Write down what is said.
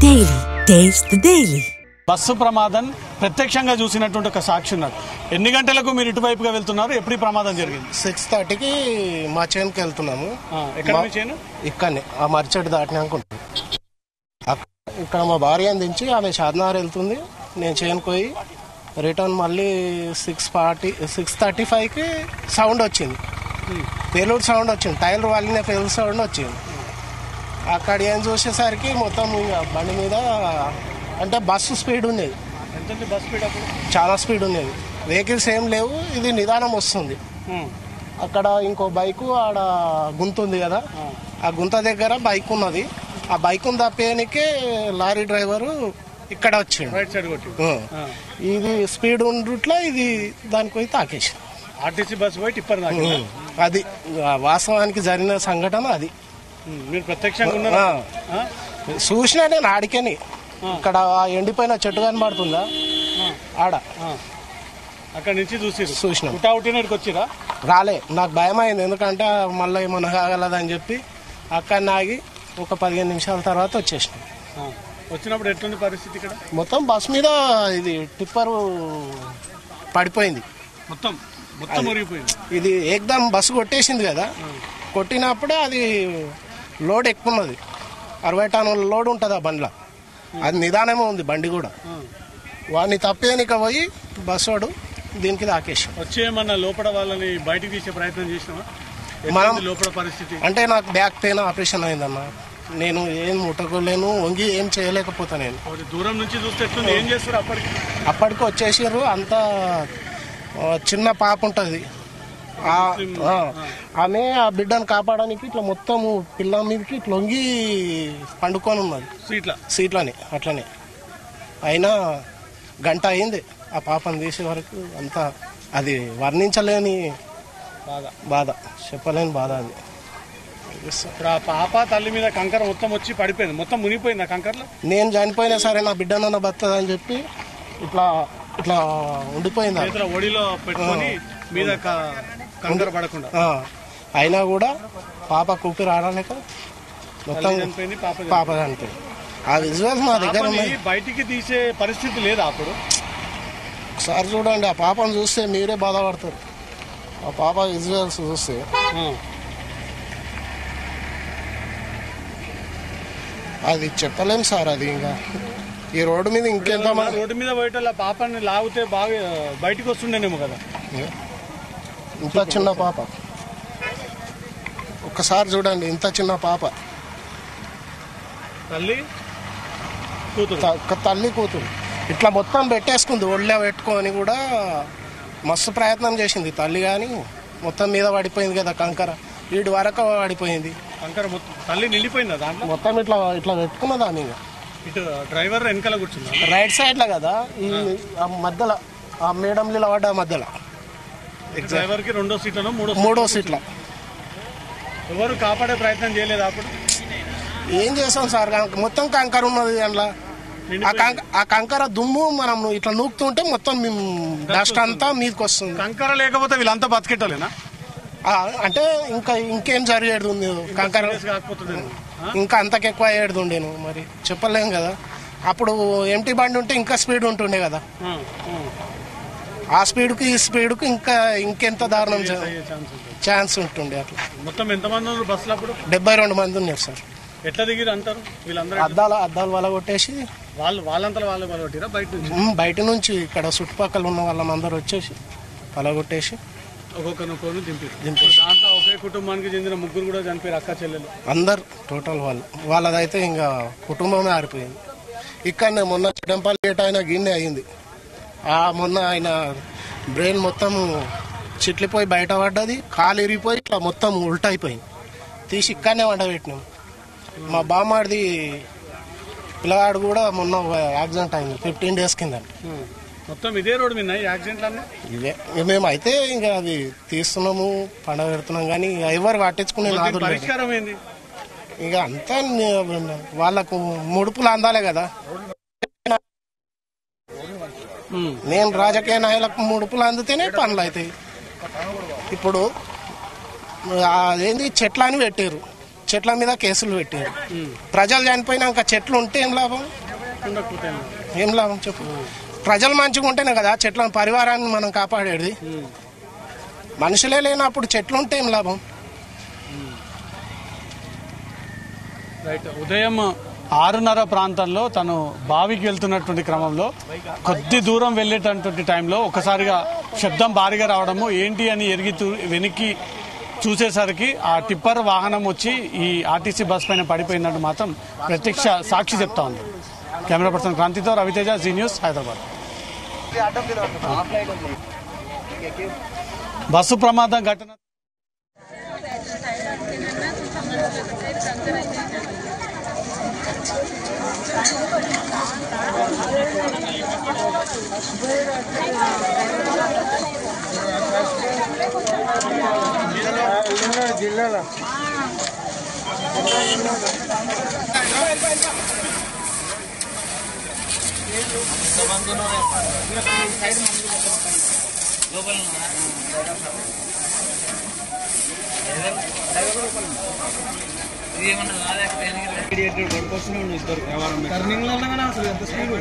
Daily taste the daily. Bus ప్రమాదం ప్రత్యక్షంగా చూసినటువంటి ఒక సాక్షి ఉన్నారు. ఎన్ని గంటలకు మీరు ఇటువైపుగా వెళ్తున్నారు? ఎప్పుడు ప్రమాదం జరిగింది? 6:30కి మా చేనుకి వెళ్తున్నాము. ఎక్కడ మీ చేను? ఇక్కడనే ఆ మరిచెట్టు దాటినాక ఉంటుంది. ఇక్కడ మా భార్య దించి ఆమె షాద్నగర్ వెళ్తుంది. నేను చేనుకు పోయి రిటర్న్ మళ్ళీ 6:35కి సౌండ్ వచ్చింది. పేలుడు సౌండ్ వచ్చింది. టైర్ వాళ్ళనే పేలుడు సౌండ్ వచ్చింది. అక్కడ ఏం చూసేసరికి మొత్తం ఇంకా బండి మీద అంటే బస్సు స్పీడ్ ఉండేది. బస్ స్పీడ్ అప్పుడు చాలా స్పీడ్ ఉండేది. వెహికల్స్ ఏం లేవు. ఇది నిదానం వస్తుంది. అక్కడ ఇంకో బైకు ఆడ గుంత ఉంది కదా, ఆ గుంత దగ్గర బైక్ ఉన్నది. ఆ బైకును తప్పేయనికే లారీ డ్రైవరు ఇక్కడ వచ్చిండు. రైట్ సైడ్ కొట్టి ఇది స్పీడ్ ఉండుట్లా ఇది దానికి పోయి తాకేసి ఆర్టీసీ బస్ పోయి టిప్పర్ అది వాస్తవానికి జరిగిన సంఘటన. అది మీరు ప్రత్యక్షంగా ఉన్నారా? చూసినా నేను ఆడికని. ఇక్కడ ఎండిపోయిన చెట్టు కనబడుతుందా ఆడ, అక్కడ నుంచి చూసిన వచ్చిరా. రాలే, నాకు భయం అయింది. ఎందుకంటే మళ్ళీ ఏమన్నా కాగలదని చెప్పి అక్కడ ఆగి ఒక 15 నిమిషాల తర్వాత వచ్చేసిన. వచ్చినప్పుడు ఎట్లుంది పరిస్థితి? ఇక్కడ మొత్తం బస్ మీద ఇది టిప్పరు పడిపోయింది. మొత్తం మురిగిపోయింది. ఇది ఏకదం బస్సు కొట్టేసింది కదా. కొట్టినప్పుడే అది లోడ్ ఎక్కువ ఉన్నది. 60 టన్నుల లోడ్ ఉంటుంది ఆ బండిలో. అది నిదానమే ఉంది బండి కూడా. వాడిని తప్పేనిక పోయి బస్ వాడు దీనికి తాకేసి వచ్చేమన్నా లోపల వాళ్ళని బయటకు తీసే ప్రయత్నం చేసినావా? మనం లోపల పరిస్థితి అంటే నాకు బ్యాక్ పెయిన్ ఆపరేషన్ అయిందన్న. నేను ఏం ముట్టకోలేను, వంగి ఏం చేయలేకపోతా. నేను దూరం నుంచి చూస్తే ఏం చేస్తారు? అప్పటికి వచ్చేసారు. అంతా చిన్న పాప ఉంటుంది. ఆమె ఆ బిడ్డను కాపాడడానికి ఇట్లా మొత్తం పిల్ల మీదకి ఇట్లా వంగి పండుకొని ఉన్నది సీట్లని. అట్లనే అయినా గంట అయింది ఆ పాపను తీసే వరకు. అంతా అది వర్ణించలేని బాధ, చెప్పలేని బాధ అది. ఆ పాప తల్లి మీద కంకర మొత్తం వచ్చి పడిపోయింది. మొత్తం మునిగిపోయింది ఆ కంకరలో. నేను చనిపోయినా సరే నా బిడ్డనన్న బతదని చెప్పి ఇట్లా ఇట్లా ఉండిపోయింది. ఒడిలో పెట్టుకొని మీద కంకర పడకుండా. అయినా కూడా పాప కూపిరి ఆడలేక మొత్తం పాప చనిపోయింది. ఆ విజువల్స్ మా దగ్గర బయటికి తీసే పరిస్థితి లేదా అప్పుడు? ఒకసారి చూడండి, ఆ పాపను చూస్తే మీరే బాధపడతారు. ఆ పాప విజువల్స్ చూస్తే అది చెప్పలేం సార్. అది ఇంకా ఈ రోడ్డు మీద ఇంకెంత రోడ్డు మీద బయట పాపని లాగితే బాగా బయటకు వస్తుండేనేమో కదా. ఇంత చిన్న పాప, ఒక్కసారి చూడండి, ఇంత చిన్న పాప. తల్లి కూతురు ఇట్లా మొత్తం పెట్టేసుకుంది. ఒళ్ళో పెట్టుకొని కూడా మస్తు ప్రయత్నం చేసింది తల్లి, కానీ మొత్తం మీద పడిపోయింది కదా కంకర. వీడి వరకు పడిపోయింది కంకర. తల్లి నిండిపోయిందా దాంట్లో? మొత్తం ఇట్లా ఇట్లా పెట్టుకున్నదా. ఇంకా ఇటు డ్రైవర్ వెనకాల కూర్చుంది రైట్ సైడ్ లో కదా, ఈ మధ్యలో ఆ మేడం నిలబడ్డ మధ్యలో. డ్రైవర్ కి రెండో సీట్లను మూడో సీట్ల. ఎవరు కాపాడే ప్రయత్నం చేయలేదు అప్పుడు? ఏం చేస్తాం సార్, మొత్తం కంకర ఉన్నది అందులో. ఆ కంకర దుమ్ము మనం ఇట్లా నూకుతుంటే మొత్తం డస్ట్ అంతా మీదకి వస్తుంది. కంకర లేకపోతే వీళ్ళంతా బతికెట్టలేనా? అంటే ఇంకేం జరిగేది ఉంది. కంకర ఇంకా అంతకెక్కువ అయ్యేది ఉండేను. మరి చెప్పలేం కదా. అప్పుడు ఎంటీ బండి ఉంటే ఇంకా స్పీడ్ ఉంటుండే కదా. ఆ స్పీడ్కి ఈ స్పీడ్కి ఇంకెంత దారుణం ఛాన్స్ ఉంటుండే. అట్లా మొత్తం ఎంతమంది ఉన్నారు బస్సులో అప్పుడు? 72 మంది ఉన్నారు సార్. ఎట్లా దిగిరు అంటారు వీళ్ళందరూ? అద్దాలు వల కొట్టేసి వాళ్ళంతా వాళ్ళు కొట్టిరా బయట నుంచి ఇక్కడ చుట్టుపక్కల ఉన్న వాళ్ళందరూ వచ్చేసి పలగొట్టేసి ఒక్కొక్కరు దింపేసి. దాంట్లో ఒకే కుటుంబానికి చెందిన ముగ్గురు కూడా చనిపోయారు, అక్క చెల్లెలు అందరు టోటల్ వాళ్ళదైతే ఇంకా కుటుంబమే ఆరిపోయింది. ఇక్కడనే మొన్న చిడంపల్లి ఆయన గిన్నె అయింది. మొన్న ఆయన బ్రెయిన్ మొత్తం చిట్లిపోయి బయట పడ్డది. కాలు ఇరిగిపోయి ఇట్లా మొత్తం ఉల్టా అయిపోయింది. తీసి ఇక్కడనే వండబెట్టినాం. మా బామ్మాడిది పిల్లగాడు కూడా మొన్న యాక్సిడెంట్ అయింది 15 days కింద. మొత్తం ఇదే రోడ్డు మీద యాక్సిడెంట్లు? ఇదే మేము అయితే ఇంకా అది తీస్తున్నాము, పండగ పెడుతున్నాం, కానీ ఎవరు పట్టించుకునే పరిష్కారం ఏంది? ఇక అంతా వాళ్ళకు ముడుపులు అందాలే కదా. నేను రాజకీయ నాయకులకు ముడుపులు అందితేనే పనులు అవుతాయి. ఇప్పుడు అదేంది చెట్లని పెట్టారు. చెట్ల మీద కేసులు పెట్టారు. ప్రజలు చనిపోయినాక చెట్లు ఉంటే ఏం లాభం? ఏం లాభం చెప్పు. ప్రజలు మంచిగా ఉంటేనే కదా చెట్ల పరివారాన్ని మనం కాపాడేది. మనుషులే లేనప్పుడు చెట్లు ఉంటే ఏం లాభం? ఉదయం 6:30 ప్రాంతంలో తను బావికి వెళ్తున్నటువంటి క్రమంలో కొద్ది దూరం వెళ్ళేటటువంటి టైంలో ఒకసారిగా శబ్దం భారీగా రావడము ఏంటి అని వెనక్కి చూసేసరికి ఆ టిప్పర్ వాహనం వచ్చి ఈ ఆర్టీసీ బస్ పైన పడిపోయిందంటూ మాత్రం ప్రత్యక్ష సాక్షి చెప్తా ఉంది. కెమెరా పర్సన్ క్రాంతితో Raviteja, Zee News, Hyderabad. Bus ప్రమాదం ఘటన జిల్లాలో టర్నింగ్ లో అసలు ఎంత స్పీడ్